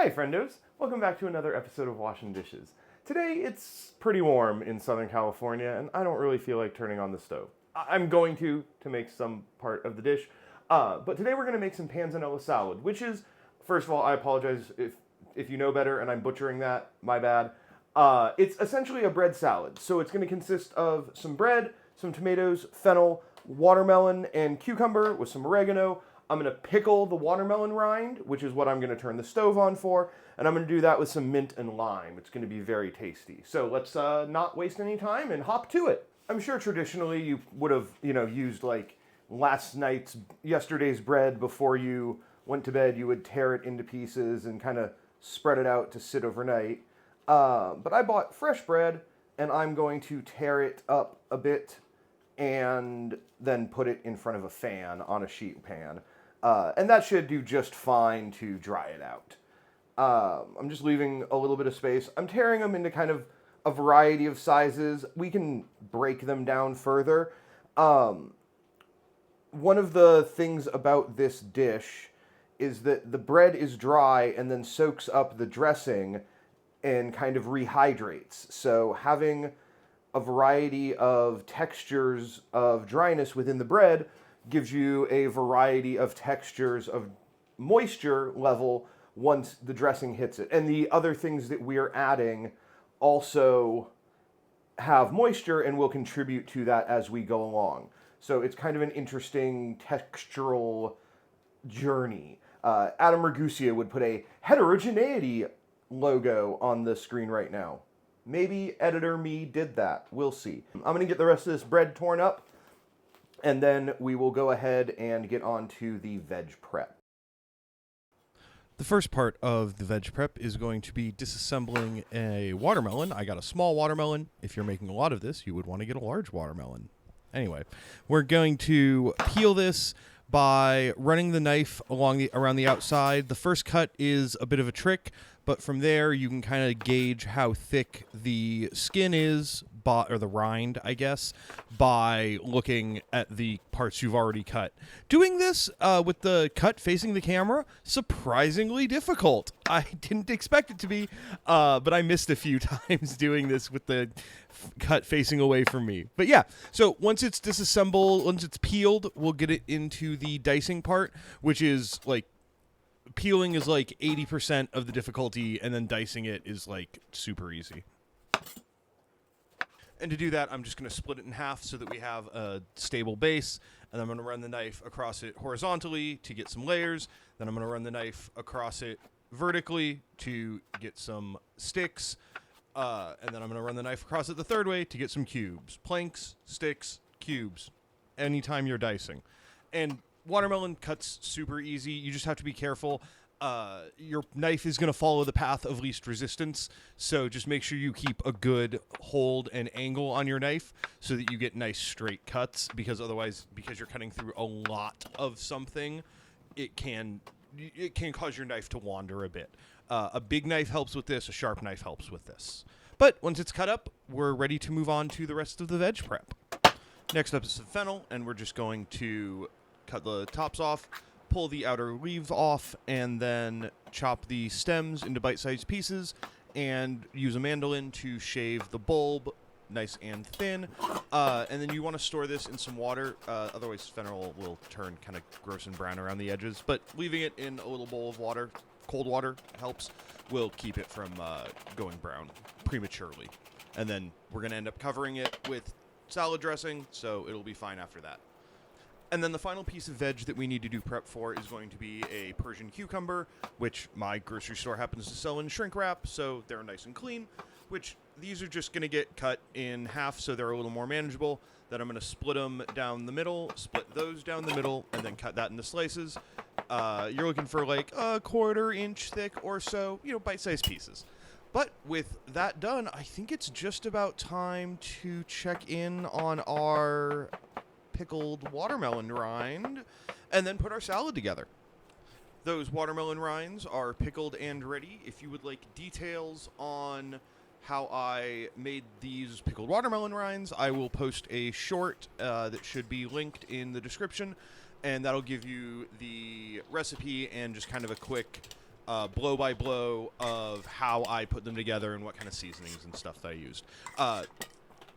Hi friendos, welcome back to another episode of Washing Dishes. Today it's pretty warm in Southern California and I don't really feel like turning on the stove. I'm going to make some part of the dish, but today we're going to make some panzanella salad, which is, first of all, I apologize if you know better and I'm butchering that, my bad. It's essentially a bread salad, so it's going to consist of some bread, some tomatoes, fennel, watermelon, and cucumber with some oregano. I'm going to pickle the watermelon rind, which is what I'm going to turn the stove on for, and I'm going to do that with some mint and lime. It's going to be very tasty. So let's not waste any time and hop to it. I'm sure traditionally you would have, used like yesterday's bread before you went to bed. You would tear it into pieces and kind of spread it out to sit overnight. But I bought fresh bread, and I'm going to tear it up a bit and then put it in front of a fan on a sheet pan. And that should do just fine to dry it out. I'm just leaving a little bit of space. I'm tearing them into kind of a variety of sizes. We can break them down further. One of the things about this dish is that the bread is dry and then soaks up the dressing and kind of rehydrates. So having a variety of textures of dryness within the bread gives you a variety of textures of moisture level once the dressing hits it. And the other things that we're adding also have moisture and will contribute to that as we go along. So it's kind of an interesting textural journey. Adam Ragusia would put a heterogeneity logo on the screen right now. Maybe editor me did that. We'll see. I'm going to get the rest of this bread torn up, and then we will go ahead and get on to the veg prep. The first part of the veg prep is going to be disassembling a watermelon. I got a small watermelon. If you're making a lot of this, you would want to get a large watermelon. Anyway, we're going to peel this by running the knife around the outside. The first cut is a bit of a trick, but from there you can kind of gauge how thick the skin is, or the rind, I guess, by looking at the parts you've already cut. Doing this with the cut facing the camera, surprisingly difficult. I didn't expect it to be, but I missed a few times doing this with the cut facing away from me. But yeah, so once it's disassembled, once it's peeled, we'll get it into the dicing part, which is like, peeling is like 80% of the difficulty, and then dicing it is like super easy. And to do that, I'm just going to split it in half so that we have a stable base, and I'm going to run the knife across it horizontally to get some layers. Then I'm going to run the knife across it vertically to get some sticks, and then I'm going to run the knife across it the third way to get some cubes. Planks, sticks, cubes, anytime you're dicing. And watermelon cuts super easy. You just have to be careful. Your knife is going to follow the path of least resistance, so just make sure you keep a good hold and angle on your knife so that you get nice straight cuts, because otherwise, because you're cutting through a lot of something, it can cause your knife to wander a bit. A big knife helps with this, a sharp knife helps with this. But once it's cut up, we're ready to move on to the rest of the veg prep. Next up is some fennel, and we're just going to cut the tops off, pull the outer leaves off, and then chop the stems into bite-sized pieces and use a mandolin to shave the bulb nice and thin. And then you want to store this in some water, otherwise fennel will turn kind of gross and brown around the edges. But leaving it in a little bowl of water, cold water helps, will keep it from going brown prematurely. And then we're going to end up covering it with salad dressing, so it'll be fine after that. And then the final piece of veg that we need to do prep for is going to be a Persian cucumber, which my grocery store happens to sell in shrink wrap, so they're nice and clean, which these are just going to get cut in half so they're a little more manageable. Then I'm going to split them down the middle, split those down the middle, and then cut that into slices. You're looking for like a 1/4 inch thick or so, bite-sized pieces. But with that done, I think it's just about time to check in on our pickled watermelon rind and then put our salad together. Those watermelon rinds are pickled and ready. If you would like details on how I made these pickled watermelon rinds, I will post a short that should be linked in the description, and that'll give you the recipe and just kind of a quick blow by blow of how I put them together and what kind of seasonings and stuff that I used.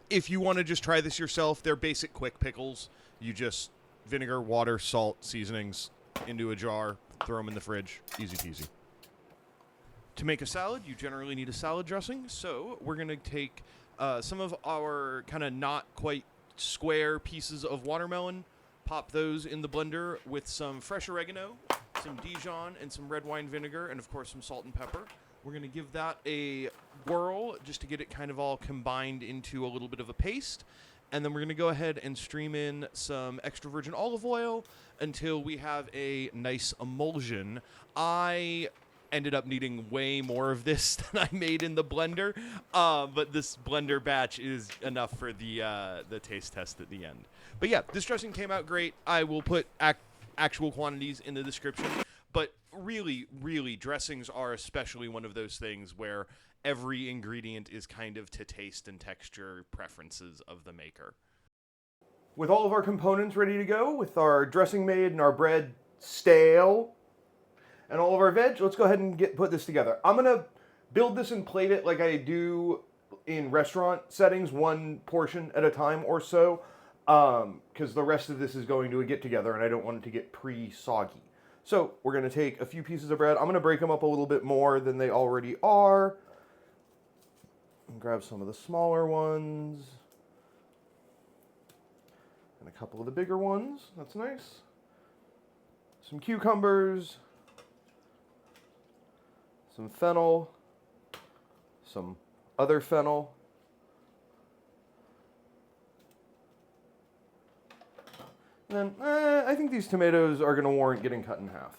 If you want to just try this yourself, they're basic quick pickles. You just vinegar, water, salt, seasonings into a jar, throw them in the fridge. Easy peasy. To make a salad, you generally need a salad dressing. So we're going to take some of our kind of not quite square pieces of watermelon, pop those in the blender with some fresh oregano, some Dijon, and some red wine vinegar, and of course some salt and pepper. We're going to give that a whirl just to get it kind of all combined into a little bit of a paste. And then we're going to go ahead and stream in some extra virgin olive oil until we have a nice emulsion. I ended up needing way more of this than I made in the blender, but this blender batch is enough for the taste test at the end. But yeah, this dressing came out great. I will put actual quantities in the description. But really, really, dressings are especially one of those things where every ingredient is kind of to taste and texture preferences of the maker. With all of our components ready to go, with our dressing made and our bread stale, and all of our veg, let's go ahead and put this together. I'm going to build this and plate it like I do in restaurant settings, one portion at a time or so, because the rest of this is going to get together and I don't want it to get pre-soggy. So we're going to take a few pieces of bread. I'm going to break them up a little bit more than they already are. And grab some of the smaller ones. And a couple of the bigger ones. That's nice. Some cucumbers. Some fennel. Some other fennel. And then, I think these tomatoes are going to warrant getting cut in half.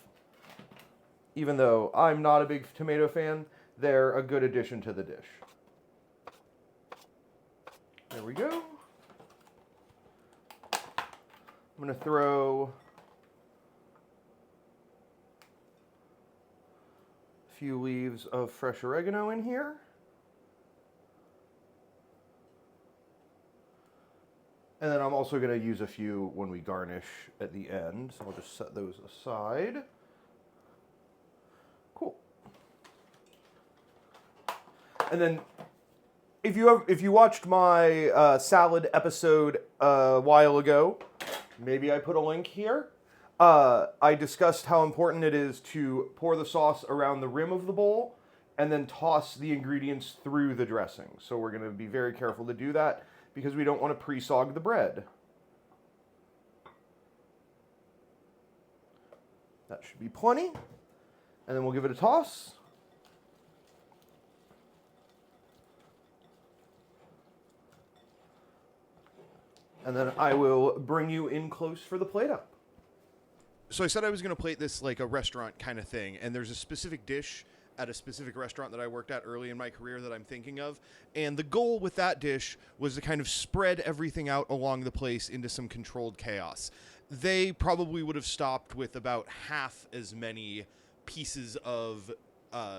Even though I'm not a big tomato fan, they're a good addition to the dish. There we go. I'm going to throw a few leaves of fresh oregano in here. And then I'm also going to use a few when we garnish at the end. So I'll just set those aside. Cool. And then if you watched my salad episode a while ago, maybe I put a link here. I discussed how important it is to pour the sauce around the rim of the bowl and then toss the ingredients through the dressing. So we're going to be very careful to do that, because we don't want to pre-sog the bread. That should be plenty. And then we'll give it a toss. And then I will bring you in close for the plate up. So I said I was going to plate this like a restaurant kind of thing, and there's a specific dish at a specific restaurant that I worked at early in my career that I'm thinking of. And the goal with that dish was to kind of spread everything out along the place into some controlled chaos. They probably would have stopped with about half as many pieces of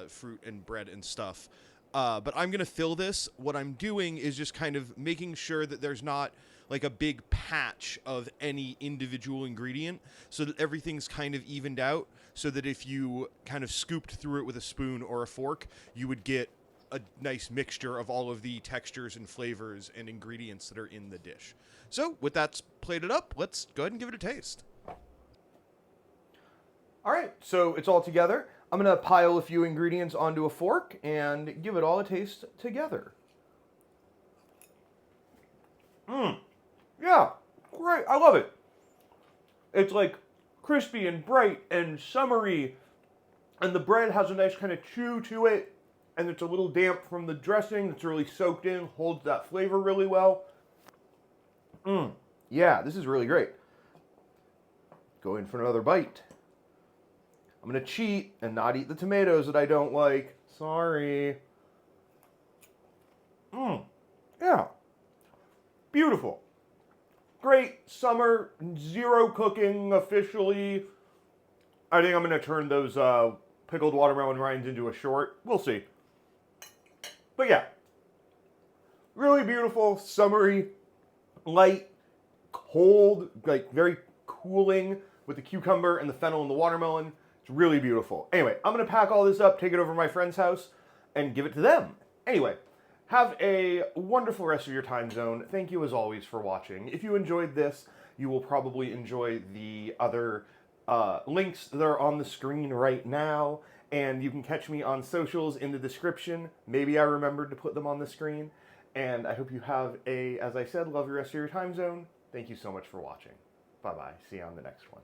fruit and bread and stuff. But I'm going to fill this. What I'm doing is just kind of making sure that there's not like a big patch of any individual ingredient, so that everything's kind of evened out, so that if you kind of scooped through it with a spoon or a fork, you would get a nice mixture of all of the textures and flavors and ingredients that are in the dish. So with that plated up, let's go ahead and give it a taste. All right, so it's all together. I'm going to pile a few ingredients onto a fork and give it all a taste together. Yeah, great. I love it. It's like crispy and bright and summery, and the bread has a nice kind of chew to it, and it's a little damp from the dressing. It's really soaked in, holds that flavor really well. Yeah, this is really great. Go in for another bite. I'm going to cheat and not eat the tomatoes that I don't like. Sorry. Yeah. Beautiful. Great summer, zero cooking officially. I think I'm going to turn those pickled watermelon rinds into a short. We'll see. But yeah. Really beautiful, summery, light, cold, like very cooling with the cucumber and the fennel and the watermelon. It's really beautiful. Anyway, I'm going to pack all this up, take it over to my friend's house, and give it to them. Anyway, have a wonderful rest of your time zone. Thank you as always for watching. If you enjoyed this, you will probably enjoy the other links that are on the screen right now. And you can catch me on socials in the description. Maybe I remembered to put them on the screen. And I hope you have a, as I said, lovely rest of your time zone. Thank you so much for watching. Bye-bye. See you on the next one.